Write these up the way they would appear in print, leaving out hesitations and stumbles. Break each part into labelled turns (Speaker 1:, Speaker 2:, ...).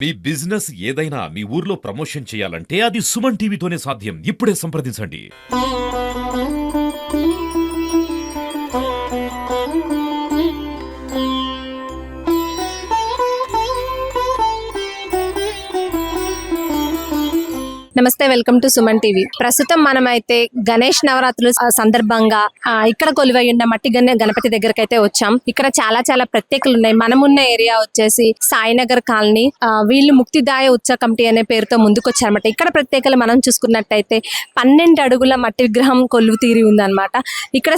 Speaker 1: మీ business ఏదైనా మీ ఊర్లో promotion చేయాలంటే అది సుమన్ టీవీతోనే సాధ్యం. ఇప్పుడే సంప్రదించండి.
Speaker 2: నమస్తే, వెల్కమ్ టు సుమన్ టీవీ. ప్రస్తుతం మనమైతే గణేష్ నవరాత్రుల సందర్భంగా ఇక్కడ కొలువై ఉన్న మట్టి గణపతి దగ్గరకు అయితే వచ్చాం. ఇక్కడ చాలా ప్రత్యేకలు ఉన్నాయి. మనమున్న ఏరియా వచ్చేసి సాయినగర్ కాలనీ. వీళ్ళు ముక్తిదాయ ఉత్సవ కమిటీ అనే పేరుతో ముందుకొచ్చారన్నమాట. ఇక్కడ ప్రత్యేకలు మనం చూసుకున్నట్టయితే 12 అడుగుల మట్టి విగ్రహం కొలువు తీరి ఉందన్నమాట. ఇక్కడ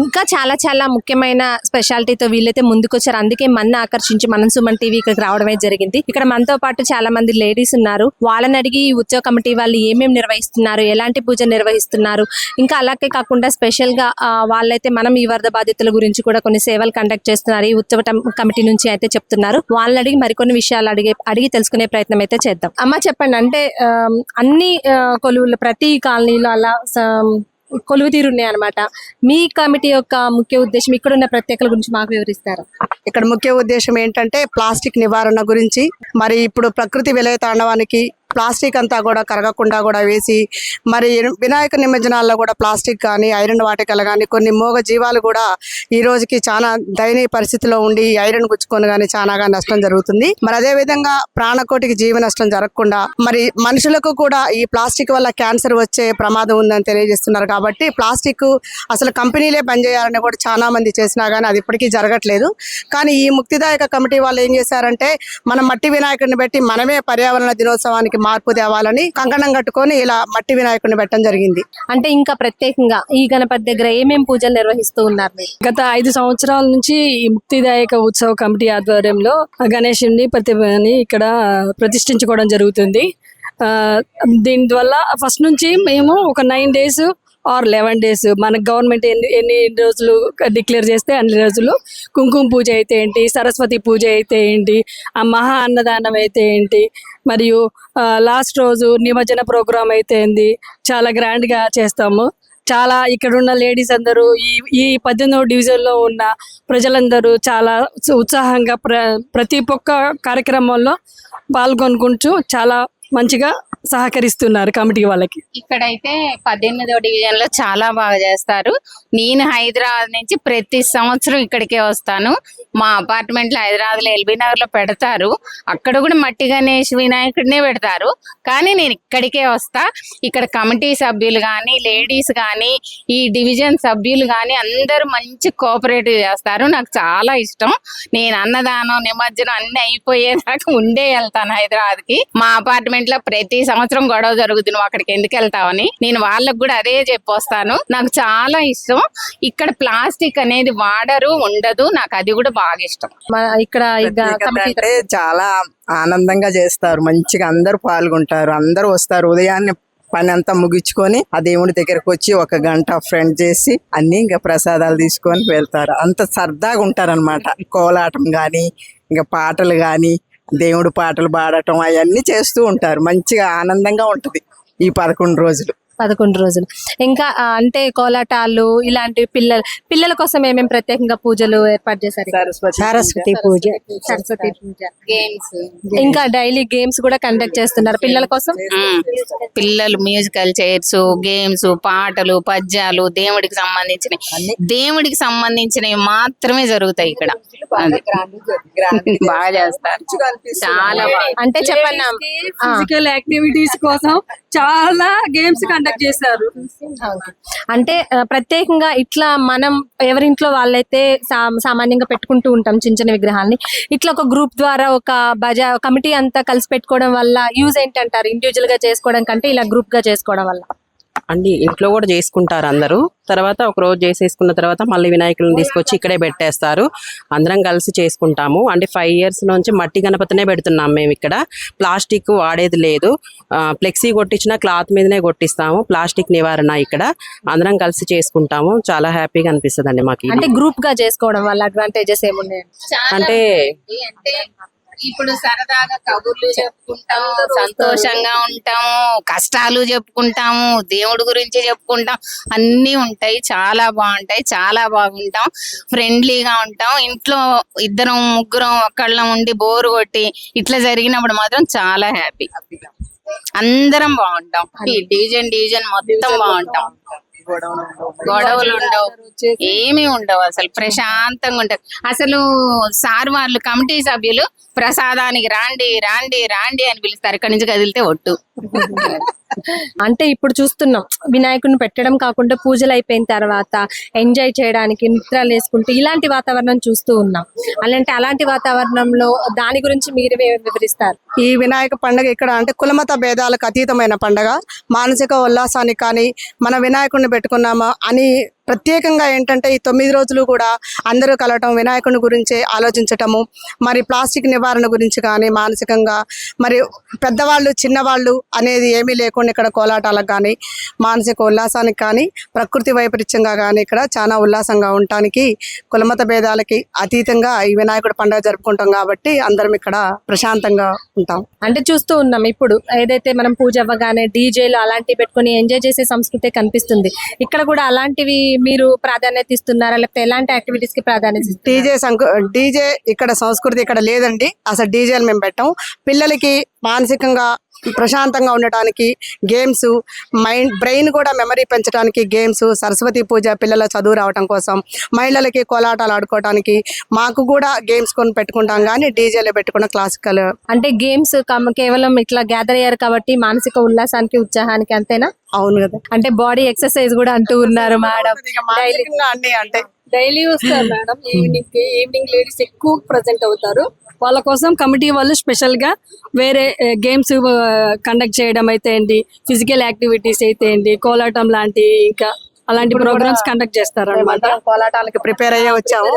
Speaker 2: ఇంకా చాలా ముఖ్యమైన స్పెషాలిటీతో వీళ్ళైతే ముందుకొచ్చారు. అందుకే మన ఆకర్షించి మనం సుమన్ టీవీ ఇక్కడికి రావడమే జరిగింది. ఇక్కడ మనతో పాటు చాలా మంది లేడీస్ ఉన్నారు. వాళ్ళని అడిగి ఈ ఉత్సవ కమిటీ వాళ్ళు ఏమేమి నిర్వహిస్తున్నారు, ఎలాంటి పూజ నిర్వహిస్తున్నారు, ఇంకా అలాగే కాకుండా స్పెషల్ గా వాళ్ళైతే మనం ఈ వరద బాధితుల గురించి కూడా కొన్ని సేవలు కండక్ట్ చేస్తున్నారు ఈ ఉత్సవ కమిటీ నుంచి అయితే చెప్తున్నారు. వాళ్ళని అడిగి మరికొన్ని విషయాలు అడిగి తెలుసుకునే ప్రయత్నం అయితే చేద్దాం. అమ్మ చెప్పండి, అంటే అన్ని కొలువులు ప్రతి కాలనీలో అలా కొలువు తీరున్నాయి అనమాట. మీ కమిటీ యొక్క ముఖ్య ఉద్దేశం, ఇక్కడ ఉన్న ప్రత్యేకల గురించి మాకు వివరిస్తారు.
Speaker 3: ఇక్కడ ముఖ్య ఉద్దేశం ఏంటంటే ప్లాస్టిక్ నివారణ గురించి. మరి ఇప్పుడు ప్రకృతి విలయ తాండవానికి ప్లాస్టిక్ అంతా కూడా కరగకుండా కూడా వేసి, మరి వినాయక నిమజ్జనాల్లో కూడా ప్లాస్టిక్ కానీ ఐరన్ వాటికలు కానీ కొన్ని మూగ జీవాలు కూడా ఈ రోజుకి చాలా దయనీయ పరిస్థితిలో ఉండి ఐరన్ గుచ్చుకొని కానీ చాలాగా నష్టం జరుగుతుంది. మరి అదే విధంగా ప్రాణకోటికి జీవ నష్టం జరగకుండా మరి మనుషులకు కూడా ఈ ప్లాస్టిక్ వల్ల క్యాన్సర్ వచ్చే ప్రమాదం ఉందని తెలియజేస్తున్నారు. కాబట్టి ప్లాస్టిక్ అసలు కంపెనీలే బంద్ చేయాలని కూడా చాలా మంది చేసినా కానీ అది ఇప్పటికీ జరగట్లేదు. కానీ ఈ ముక్తిదాయక కమిటీ వాళ్ళు ఏం చేశారంటే మన మట్టి వినాయకుడిని పెట్టి మనమే పర్యావరణ దినోత్సవానికి మార్పు తేవాలని కంకణం కట్టుకొని ఇలా మట్టి వినాయకుడిని పెట్టడం జరిగింది.
Speaker 2: అంటే ఇంకా ప్రత్యేకంగా ఈ గణపతి దగ్గర ఏమేమి పూజలు నిర్వహిస్తూ ఉన్నారు?
Speaker 4: గత 5 సంవత్సరాల నుంచి ఈ ముక్తిదాయక ఉత్సవ కమిటీ ఆధ్వర్యంలో గణేశుని ప్రతిభని ఇక్కడ ప్రతిష్ఠించుకోవడం జరుగుతుంది. దీనివల్ల ఫస్ట్ నుంచి మేము ఒక 9 days ఆర్ 11 days మన గవర్నమెంట్ ఎన్ని రోజులు డిక్లేర్ చేస్తే అన్ని రోజులు కుంకుమ పూజ అయితే ఏంటి, సరస్వతి పూజ అయితే ఏంటి, ఆ మహా అన్నదానం అయితే ఏంటి, మరియు లాస్ట్ రోజు నిమజ్జన ప్రోగ్రాం అయితే ఏంది, చాలా గ్రాండ్గా చేస్తాము. చాలా ఇక్కడున్న లేడీస్ అందరూ ఈ 18వ డివిజన్లో ఉన్న ప్రజలందరూ చాలా ఉత్సాహంగా ప్రతి ఒక్క కార్యక్రమంలో పాల్గొనుకుంటూ చాలా మంచిగా సహకరిస్తున్నారు కమిటీ వాళ్ళకి.
Speaker 5: ఇక్కడైతే 18వ డివిజన్ లో చాలా బాగా చేస్తారు. నేను హైదరాబాద్ నుంచి ప్రతి సంవత్సరం ఇక్కడికే వస్తాను. మా అపార్ట్మెంట్ లో హైదరాబాద్ లో ఎల్బీ నగర్ లో పెడతారు, అక్కడ కూడా మట్టి గణేష్ వినాయకుడినే పెడతారు. కానీ నేను ఇక్కడికే వస్తా. ఇక్కడ కమిటీ సభ్యులు కానీ లేడీస్ కానీ ఈ డివిజన్ సభ్యులు కానీ అందరూ మంచి కోఆపరేటివ్ చేస్తారు. నాకు చాలా ఇష్టం. నేను అన్నదానం నిమజ్జనం అన్ని అయిపోయేదాకా ఉండే వెళ్తాను హైదరాబాద్ కి. మా అపార్ట్మెంట్ లో ప్రతి సంవత్సరం గొడవ జరుగుతుంది, నువ్వు అక్కడికి ఎందుకు వెళ్తావని. నేను వాళ్ళకు కూడా అదే చెప్పొస్తాను. నాకు చాలా ఇష్టం. ఇక్కడ ప్లాస్టిక్ అనేది వాడరు, ఉండదు. నాకు అది కూడా బాగా ఇష్టం.
Speaker 2: ఇక్కడ
Speaker 6: అంటే చాలా ఆనందంగా చేస్తారు, మంచిగా అందరూ పాల్గొంటారు, అందరూ వస్తారు. ఉదయాన్నే పని అంతా ముగించుకొని ఆ దేవుడి దగ్గరకు వచ్చి 1 గంట ఫ్రెండ్ చేసి అన్ని ఇంకా ప్రసాదాలు తీసుకొని వెళ్తారు. అంత సరదాగా ఉంటారనమాట. కోలాటం గాని ఇంకా పాటలు గాని దేవుడు పాటలు పాడటం అవన్నీ చేస్తూ ఉంటారు. మంచిగా ఆనందంగా ఉంటది ఈ 11 రోజులు.
Speaker 2: ఇంకా అంటే కోలాటాలు ఇలాంటి పిల్లల కోసం ఏమేమి ప్రత్యేకంగా పూజలు ఏర్పాటు చేశారు?
Speaker 3: సరస్వతి పూజ,
Speaker 5: గేమ్స్,
Speaker 2: ఇంకా డైలీ గేమ్స్ కూడా కండక్ట్ చేస్తున్నారు పిల్లల కోసం.
Speaker 5: పిల్లలు మ్యూజికల్ చైర్స్, గేమ్స్, పాటలు, పద్యాలు, దేవుడికి సంబంధించినవి మాత్రమే జరుగుతాయి ఇక్కడ. బాగా చేస్తారు, చాలా బాగా.
Speaker 2: అంటే చెప్పండి,
Speaker 4: ఫిజికల్ యాక్టివిటీస్ కోసం చాలా గేమ్స్ కండక్ట్ చేస్తారు.
Speaker 2: అంటే ప్రత్యేకంగా ఇట్లా మనం ఎవరింట్లో వాళ్ళైతే సామాన్యంగా పెట్టుకుంటూ ఉంటాం చిన్న విగ్రహాన్ని. ఇట్లా ఒక గ్రూప్ ద్వారా ఒక కమిటీ అంతా కలిసి పెట్టుకోవడం వల్ల యూజ్ ఏంటంటారు? ఇండివిజువల్ గా చేసుకోవడం కంటే ఇలా గ్రూప్ గా చేసుకోవడం వల్ల
Speaker 7: అండి ఇంట్లో కూడా చేసుకుంటారు అందరూ. తర్వాత ఒక రోజు చేసేసుకున్న తర్వాత మళ్ళీ వినాయకులను తీసుకొచ్చి ఇక్కడే పెట్టేస్తారు. అందరం కలిసి చేసుకుంటాము. అంటే 5 years నుంచి మట్టి గణపతినే పెడుతున్నాం మేము. ఇక్కడ ప్లాస్టిక్ వాడేది లేదు. ఫ్లెక్సీ కొట్టించిన క్లాత్ మీదనే కొట్టిస్తాము. ప్లాస్టిక్ నివారణ ఇక్కడ అందరం కలిసి చేసుకుంటాము. చాలా హ్యాపీగా అనిపిస్తుంది అండి మాకు.
Speaker 2: అంటే గ్రూప్ గా చేసుకోవడం వల్ల అడ్వాంటేజెస్ ఏమున్నాయి?
Speaker 7: అంటే
Speaker 5: ఇప్పుడు సరదాగా కబుర్లు చెప్పుకుంటాం, సంతోషంగా ఉంటాము, కష్టాలు చెప్పుకుంటాము, దేవుడి గురించి చెప్పుకుంటాం, అన్నీ ఉంటాయి. చాలా బాగుంటాయి, చాలా బాగుంటాం, ఫ్రెండ్లీగా ఉంటాం. ఇంట్లో ఇద్దరం ముగ్గురం ఒక్కళ్ళం ఉండి బోరు కొట్టి ఇట్లా జరిగినప్పుడు మాత్రం చాలా హ్యాపీ. అందరం బాగుంటాం. ఈ డివిజన్ మొత్తం బాగుంటాం. గొడవలు ఉండవు, ఏమీ ఉండవు, అసలు ప్రశాంతంగా ఉంటది. అసలు సార్ వాళ్ళు కమిటీ సభ్యులు ప్రసాదానికి రాండి రాండి రాండి అని పిలుస్తారు. ఇక్కడి నుంచి కదిలితే ఒట్టు.
Speaker 2: అంటే ఇప్పుడు చూస్తున్నాం వినాయకుడిని పెట్టడం కాకుండా పూజలు అయిపోయిన తర్వాత ఎంజాయ్ చేయడానికి నృత్యాలు వేసుకుంటూ ఇలాంటి వాతావరణం చూస్తూ ఉన్నాం. అలాంటి వాతావరణంలో దాని గురించి మీరు వివరిస్తారు.
Speaker 3: ఈ వినాయక పండుగ ఇక్కడ అంటే కులమత భేదాలకు అతీతమైన పండుగ. మానసిక ఉల్లాసానికి కానీ మన వినాయకుడిని పెట్టుకున్నామా అని ప్రత్యేకంగా ఏంటంటే ఈ 9 రోజులు కూడా అందరూ కలవటం, వినాయకుని గురించి ఆలోచించటము, మరి ప్లాస్టిక్ నివారణ గురించి కానీ మానసికంగా మరి పెద్దవాళ్ళు చిన్నవాళ్ళు అనేది ఏమీ లేకుండా ఇక్కడ కోలాటాలకు కానీ మానసిక ఉల్లాసానికి కానీ ప్రకృతి వైపరీత్యంగా కానీ ఇక్కడ చాలా ఉల్లాసంగా ఉండటానికి కులమత భేదాలకి అతీతంగా ఈ వినాయకుడి పండుగ జరుపుకుంటాం కాబట్టి అందరం ఇక్కడ ప్రశాంతంగా ఉంటాం.
Speaker 2: అంటే చూస్తూ ఉన్నాం ఇప్పుడు ఏదైతే మనం పూజ అవ్వగానే డీజేలు అలాంటివి పెట్టుకుని ఎంజాయ్ చేసే సంస్కృతి కనిపిస్తుంది. ఇక్కడ కూడా అలాంటివి మీరు ప్రాధాన్యత ఇస్తున్నారా, లేకపోతే ఎలాంటి యాక్టివిటీస్ కి ప్రాధాన్యత ఇస్తున్నారు?
Speaker 3: డీజే ఇక్కడ సంస్కృతి ఇక్కడ లేదండి. అసలు డీజేలు మేము పెట్టాం. పిల్లలకి మానసికంగా ప్రశాంతంగా ఉండటానికి గేమ్స్, బ్రెయిన్ కూడా మెమరీ పెంచడానికి గేమ్స్, సరస్వతి పూజ పిల్లల చదువు రావడం కోసం, మహిళలకి కోలాటాలు ఆడుకోవడానికి మాకు కూడా గేమ్స్ కొని పెట్టుకుంటాం. కానీ డీజేలు పెట్టుకున్న క్లాసికల్
Speaker 2: అంటే గేమ్స్ కేవలం ఇట్లా గ్యాదర్ అయ్యారు కాబట్టి మానసిక ఉల్లాసానికి ఉత్సాహానికి అంతేనా?
Speaker 3: అవును కదా.
Speaker 2: అంటే బాడీ ఎక్సర్సైజ్ కూడా అంటూ ఉన్నారు మేడం.
Speaker 3: అన్ని అంటే
Speaker 4: డైలీ వస్తారు మేడం. ఈవినింగ్ లేడీస్ ఎక్కువ ప్రజెంట్ అవుతారు. వాళ్ళ కోసం కమిటీ వాళ్ళు స్పెషల్ గా వేరే గేమ్స్ కండక్ట్ చేయడం అయితే ఏంటి, ఫిజికల్ యాక్టివిటీస్ అయితే ఏంటి, కోలాటం లాంటి ఇంకా అలాంటి ప్రోగ్రామ్స్ కండక్ట్ చేస్తారు అనమాట.
Speaker 3: కోలాటాలకి ప్రిపేర్ అయ్యే వచ్చాము.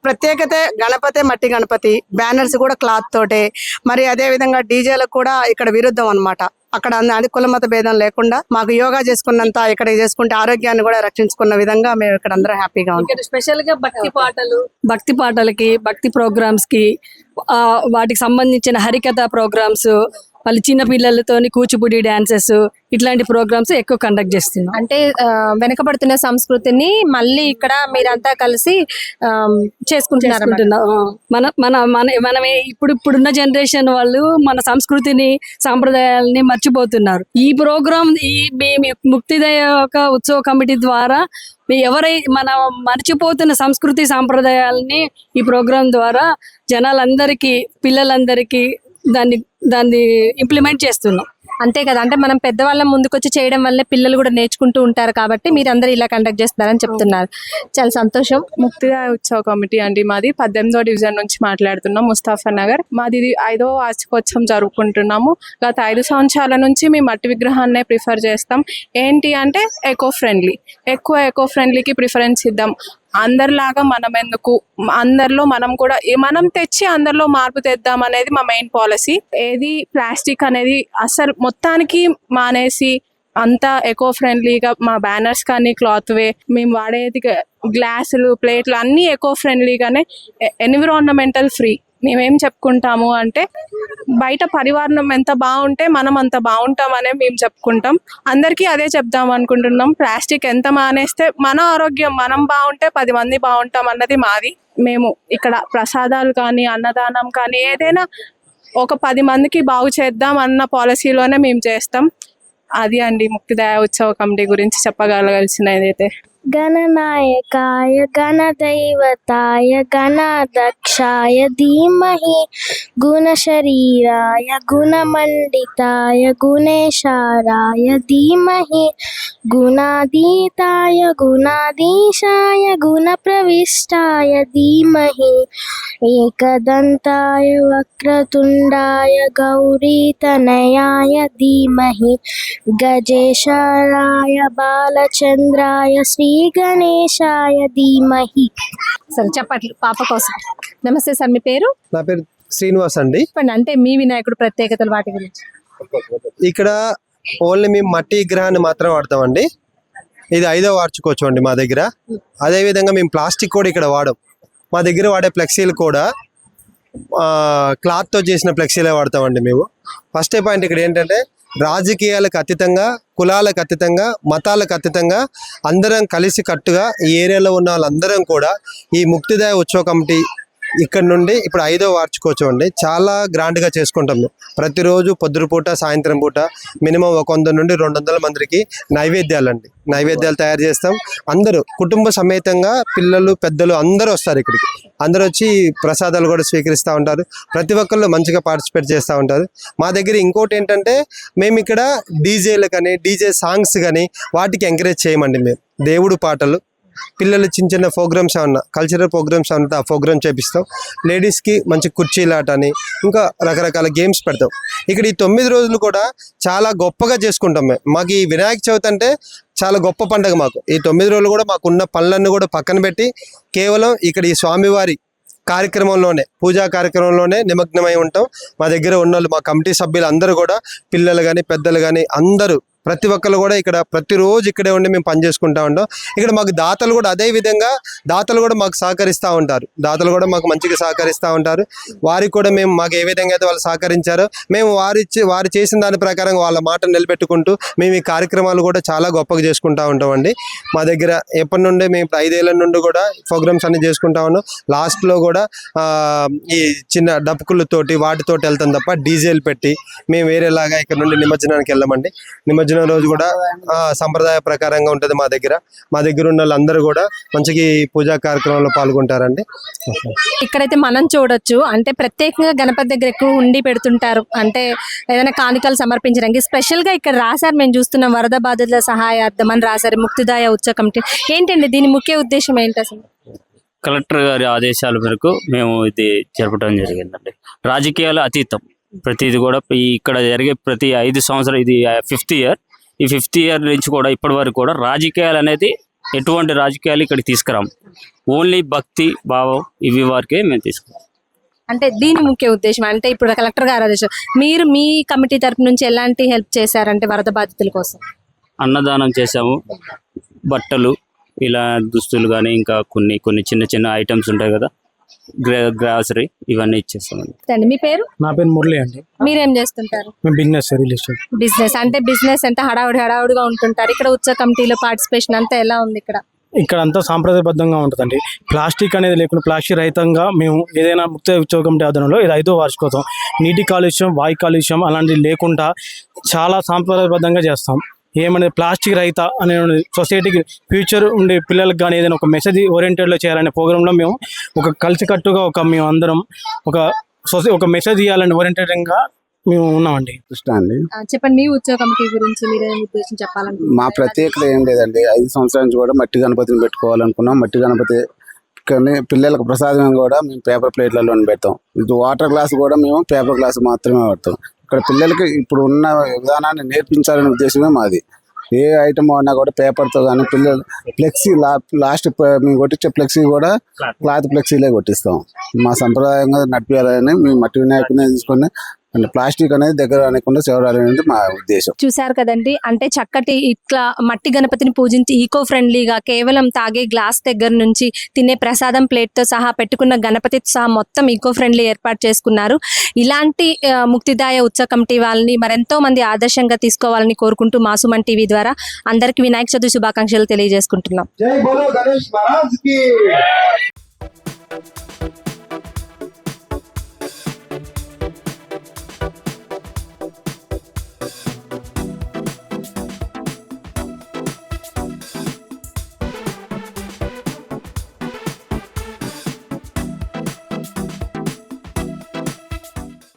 Speaker 3: ప్రత్యేకత గణపతి, మట్టి గణపతి బ్యానర్స్ కూడా క్లాత్ తోటే. మరి అదే విధంగా డీజేలకు కూడా ఇక్కడ విరుద్ధం అన్నమాట. అక్కడ అది కులమత భేదం లేకుండా మాకు యోగా చేసుకున్నంత ఇక్కడ చేసుకుంటే ఆరోగ్యాన్ని కూడా రక్షించుకున్న విధంగా మేము ఇక్కడ అందరూ హ్యాపీగా ఉంటాం.
Speaker 4: స్పెషల్ గా భక్తి పాటలకి, భక్తి ప్రోగ్రామ్స్ కి, వాటికి సంబంధించిన హరికథ ప్రోగ్రామ్స్, వాళ్ళు చిన్న పిల్లలతోని కూచిపూడి డాన్సెస్ ఇట్లాంటి ప్రోగ్రామ్స్ ఎక్కువ కండక్ట్ చేస్తున్నాం.
Speaker 2: అంటే వెనకబడుతున్న సంస్కృతిని మళ్ళీ ఇక్కడ మీరంతా కలిసి చేసుకుంటున్నారు.
Speaker 4: మనమే ఇప్పుడున్న జనరేషన్ వాళ్ళు మన సంస్కృతిని సాంప్రదాయాలని మర్చిపోతున్నారు. ఈ ప్రోగ్రామ్ ముక్తిదయ ఉత్సవ కమిటీ ద్వారా మన మర్చిపోతున్న సంస్కృతి సాంప్రదాయాలని ఈ ప్రోగ్రాం ద్వారా జనాలందరికీ, పిల్లలందరికీ దాన్ని ఇంప్లిమెంట్ చేస్తున్నాం.
Speaker 2: అంతే కదా. అంటే మనం పెద్దవాళ్ళ ముందుకొచ్చి చేయడం వల్లే పిల్లలు కూడా నేర్చుకుంటూ ఉంటారు కాబట్టి మీరు అందరూ ఇలా కండక్ట్ చేస్తున్నారని చెప్తున్నారు. చాలా సంతోషం.
Speaker 8: ముక్తిదాయ ఉత్సవ కమిటీ అండి మాది 18వ డివిజన్ నుంచి మాట్లాడుతున్నాం, ముస్తాఫా నగర్. మాది 5వ వార్షికోత్సవం జరుపుకుంటున్నాము. గత 5 సంవత్సరాల నుంచి మేము మట్టి విగ్రహాన్నే ప్రిఫర్ చేస్తాం. ఏంటి అంటే ఎకో ఫ్రెండ్లీకి ప్రిఫరెన్స్ ఇద్దాం. అందరిలాగా మనం ఎందుకు, అందరిలో మనం కూడా మనం తెచ్చి అందరిలో మార్పు తెద్దాం అనేది మా మెయిన్ పాలసీ. ఏది ప్లాస్టిక్ అనేది అసలు మొత్తానికి మానేసి అంతా ఎకో ఫ్రెండ్లీగా మా బ్యానర్స్ కానీ క్లాత్ వే, మేము వాడేది గ్లాసులు, ప్లేట్లు అన్నీ ఎకో ఫ్రెండ్లీగానే, ఎన్విరాన్మెంటల్ ఫ్రీ. మేమేం చెప్పుకుంటాము అంటే బయట పరివారణం ఎంత బాగుంటే మనం అంత బాగుంటాం అనే మేము చెప్పుకుంటాం. అందరికీ అదే చెప్దాం అనుకుంటున్నాం. ప్లాస్టిక్ ఎంత మానేస్తే మన ఆరోగ్యం మనం బాగుంటే 10 మంది బాగుంటాం అన్నది మాది. మేము ఇక్కడ ప్రసాదాలు కానీ అన్నదానం కానీ ఏదైనా ఒక 10 మందికి బాగు చేద్దాం అన్న పాలసీలోనే మేము చేస్తాం. అది అండి ముక్తిదాయ ఉత్సవ కమిటీ గురించి చెప్పగలగాల్సినది అయితే.
Speaker 9: గణనాయకాయ గణదైవతాయ గణాధ్యక్షాయ ధీమహి గుణశరీరాయ గుణమండితాయ గుణేశారాయ ధీమహి గుణాతీతాయ గుణాధీశాయ గుణప్రవిష్టాయ ధీమహి ఏకదంతాయ వక్రతుండాయ గౌరీతనయాయ ధీమహి గజేశారాయ బాలచంద్రాయ శ్రీ గణేశాయ ధీమహి.
Speaker 2: సరే చెప్పట్లు పాప కోసం. నమస్తే సార్, మీ పేరు?
Speaker 10: నా పేరు శ్రీనివాస్ అండి.
Speaker 2: అంటే మీ వినాయకుడు ప్రత్యేకతలు వాటి గురించి.
Speaker 10: ఇక్కడ ఓన్లీ మేము మట్టి విగ్రహాన్ని మాత్రం వాడతామండి. ఇది 5వ వార్షికోత్సవం అండి మా దగ్గర. అదే విధంగా మేము ప్లాస్టిక్ కూడా ఇక్కడ వాడం. మా దగ్గర వాడే ఫ్లెక్సీలు కూడా క్లాత్తో చేసిన ఫ్లెక్సీలే వాడతామండి మేము. ఫస్ట్ పాయింట్ ఇక్కడ ఏంటంటే రాజకీయాలకు అతీతంగా, కులాలకు అతీతంగా, మతాలకు అతీతంగా అందరం కలిసి కట్టుగా ఈ ఏరియాలో ఉన్న వాళ్ళందరం కూడా ఈ ముక్తిదాయ ఉత్సవ కమిటీ ఇక్కడ నుండి ఇప్పుడు 5వ వార్షికోత్సవం అండి. చాలా గ్రాండ్గా చేసుకుంటాం మేము. ప్రతిరోజు పొద్దుపూట సాయంత్రం పూట మినిమం 100 నుండి 200 మందికి నైవేద్యాలు తయారు చేస్తాం. అందరూ కుటుంబ సమేతంగా పిల్లలు పెద్దలు అందరూ వస్తారు ఇక్కడికి. అందరూ వచ్చి ప్రసాదాలు కూడా స్వీకరిస్తూ ఉంటారు. ప్రతి ఒక్కళ్ళు మంచిగా పార్టిసిపేట్ చేస్తూ ఉంటారు. మా దగ్గర ఇంకోటి ఏంటంటే మేము ఇక్కడ డీజేలు కానీ డీజే సాంగ్స్ కానీ వాటికి ఎంకరేజ్ చేయమండి. మేము దేవుడు పాటలు, పిల్లలు చిన్న ప్రోగ్రామ్స్ ఏమన్నా కల్చరల్ ప్రోగ్రామ్స్ ఏమన్నా ఆ ప్రోగ్రామ్ చేపిస్తాం. లేడీస్కి మంచి కుర్చీలాట అని ఇంకా రకరకాల గేమ్స్ పెడతాం. ఇక్కడ ఈ 9 రోజులు కూడా చాలా గొప్పగా చేసుకుంటాం మేము. మాకు ఈ వినాయక చవితి అంటే చాలా గొప్ప పండుగ మాకు. ఈ 9 రోజులు కూడా మాకున్న పనులన్నీ కూడా పక్కన పెట్టి కేవలం ఇక్కడ ఈ స్వామివారి కార్యక్రమంలోనే, పూజా కార్యక్రమంలోనే నిమగ్నమై ఉంటాం. మా దగ్గర ఉన్న వాళ్ళు, మా కమిటీ సభ్యులు అందరూ కూడా, పిల్లలు కానీ పెద్దలు కానీ అందరూ ప్రతి ఒక్కరు కూడా ఇక్కడ ప్రతిరోజు ఇక్కడే ఉండి మేము పనిచేసుకుంటూ ఉంటాం. ఇక్కడ మాకు దాతలు కూడా అదే విధంగా దాతలు కూడా మాకు సహకరిస్తూ ఉంటారు. దాతలు కూడా మాకు మంచిగా సహకరిస్తూ ఉంటారు. వారికి కూడా మేము మాకు ఏ విధంగా అయితే వాళ్ళు సహకరించారో మేము వారు చేసిన దాని ప్రకారం వాళ్ళ మాట నిలబెట్టుకుంటూ మేము ఈ కార్యక్రమాలు కూడా చాలా గొప్పగా చేసుకుంటూ ఉంటామండి. మా దగ్గర ఎప్పటి నుండి మేము 5 ఏళ్ళ నుండి కూడా ప్రోగ్రామ్స్ అన్ని చేసుకుంటా ఉన్నాం. లాస్ట్లో కూడా ఈ చిన్న డప్పుకులతోటి వాటితోటి వెళ్తాం తప్ప డీజేలు పెట్టి మేము వేరేలాగా ఇక్కడ నుండి నిమజ్జనానికి వెళ్ళమండి. నిమజ్జనం రోజు కూడా సంప్రదాయ ప్రకారంగా ఉంటుంది మా దగ్గర ఉన్న వాళ్ళందరూ కూడా మంచిగా ఈ పూజా కార్యక్రమంలో పాల్గొంటారండి.
Speaker 2: ఇక్కడైతే మనం చూడొచ్చు, అంటే ప్రత్యేకంగా గణపతి దగ్గర ఎక్కువ ఉండి పెడుతుంటారు. అంటే ఏదైనా కానుకలు సమర్పించడానికి స్పెషల్ గా ఇక్కడ రాశారు. మేము చూస్తున్నాం, వరద బాధితుల సహాయార్థం అని రాశారు, ముక్తిదాయ ఉత్సవ కమిటీ. ఏంటండి దీని ముఖ్య ఉద్దేశం ఏంటి అసలు?
Speaker 11: కలెక్టర్ గారి ఆదేశాల మేరకు మేము ఇది జరపడం జరిగిందండి. రాజకీయాలు అతీతం ప్రతిది కూడా ఇక్కడ జరిగే ప్రతి 5 సంవత్సరాలు, ఇది 5th ఇయర్. ఈ 5th ఇయర్ నుంచి కూడా ఇప్పటి వరకు కూడా రాజకీయాలు అనేది ఎటువంటి రాజకీయాలు ఇక్కడికి తీసుకురాం. ఓన్లీ భక్తి భావం ఇవి వరకే మేము తీసుకురాం.
Speaker 2: అంటే దీని ముఖ్య ఉద్దేశం అంటే ఇప్పుడు కలెక్టర్ గారు ఆదేశం, మీరు మీ కమిటీ తరపు నుంచి ఎలాంటి హెల్ప్ చేశారంటే వరద బాధితుల కోసం?
Speaker 11: అన్నదానం చేసాము, బట్టలు, ఇలా దుస్తులు కానీ ఇంకా కొన్ని చిన్న ఐటమ్స్ ఉంటాయి కదా, గ్రాసరీ, ఇవన్నీ ఇచ్చేస్తామండి.
Speaker 2: మీ పేరు?
Speaker 12: నా పేరు మురళి అండి.
Speaker 2: మీరేం చేస్తుంటారు?
Speaker 12: మేము బిజినెస్ రిలేషన్.
Speaker 2: బిజినెస్ అంటే హడావుడిగా ఉంటుంటారు. ఇక్కడ ఉత్సవ కమిటీలో పార్టిసిపేషన్ అంతా ఎలా ఉంది?
Speaker 12: ఇక్కడ అంతా సాంప్రదాయబద్ధంగా ఉంటుందండి. ప్లాస్టిక్ అనేది లేకుండా ప్లాస్టిక్ రహితంగా మేము ఏదైనా ముక్త ఉత్సవ కమిటీ ఆధ్వర్యంలో ఇది 5వ వార్షికోత్సవం. నీటి కాలుష్యం, వాయు కాలుష్యం అలాంటివి లేకుండా చాలా సాంప్రదాయబద్ధంగా చేస్తాం. ఏమనేది ప్లాస్టిక్ రహిత అనే సొసైటీకి ఫ్యూచర్ ఉండే పిల్లలకు కానీ ఏదైనా ఒక మెసేజ్ ఓరియంటెడ్లో చేయాలనే ప్రోగ్రాంలో మేము కలిసికట్టుగా మేము అందరం ఒక మెసేజ్ ఇవ్వాలని ఓరియంటెడ్గా మేము ఉన్నామండి.
Speaker 2: చెప్పండి, మీ ఉత్సవ కమిటీ గురించి మీరేం ఉద్దేశం చెప్పాలంటే?
Speaker 13: మా ప్రత్యేకత ఏం లేదండి. 5 సంవత్సరాల నుంచి కూడా మట్టి గణపతిని పెట్టుకోవాలనుకున్నాం. మట్టి గణపతి కానీ పిల్లలకు ప్రసాదం కూడా మేము పేపర్ ప్లేట్లలో పెడతాం. ఇది వాటర్ గ్లాస్ కూడా మేము పేపర్ గ్లాస్ మాత్రమే వాడతాం. ఇక్కడ పిల్లలకి ఇప్పుడు ఉన్న విధానాన్ని నేర్పించాలనే ఉద్దేశమే మాది. ఏ ఐటమ్ వాడినా కూడా పేపర్తో కానీ, పిల్లలు ఫ్లెక్సీ లాస్ట్ మేము కొట్టించే ఫ్లెక్సీ కూడా క్లాత్ ఫ్లెక్సీలే కొట్టిస్తాం. మా సంప్రదాయంగా నడిపించాలని మేము మట్టి వినాయకుడిని తీసుకొని ప్లాస్టిక్ అనేది దగ్గర రానికుండా సేవరాలనేది మా ఉద్దేశం.
Speaker 2: చూసారు కదండి, అంటే చక్కటి ఇట్లా మట్టి గణపతిని పూజించి ఈకో ఫ్రెండ్లీగా కేవలం తాగే గ్లాస్ దగ్గర నుంచి తినే ప్రసాదం ప్లేట్తో సహా పెట్టుకున్న గణపతి సహా మొత్తం ఈకో ఫ్రెండ్లీ ఏర్పాటు చేసుకున్నారు. ఇలాంటి ముక్తిదాయ ఉత్సవ కమిటీ వాళ్ళని మరెంతో మంది ఆదర్శంగా తీసుకోవాలని కోరుకుంటూ మా సుమన్ టీవీ ద్వారా అందరికీ వినాయక చవితి శుభాకాంక్షలు తెలియజేసుకుంటున్నాం.
Speaker 10: జై బోలో గణేష్ మహారాజ్ కి.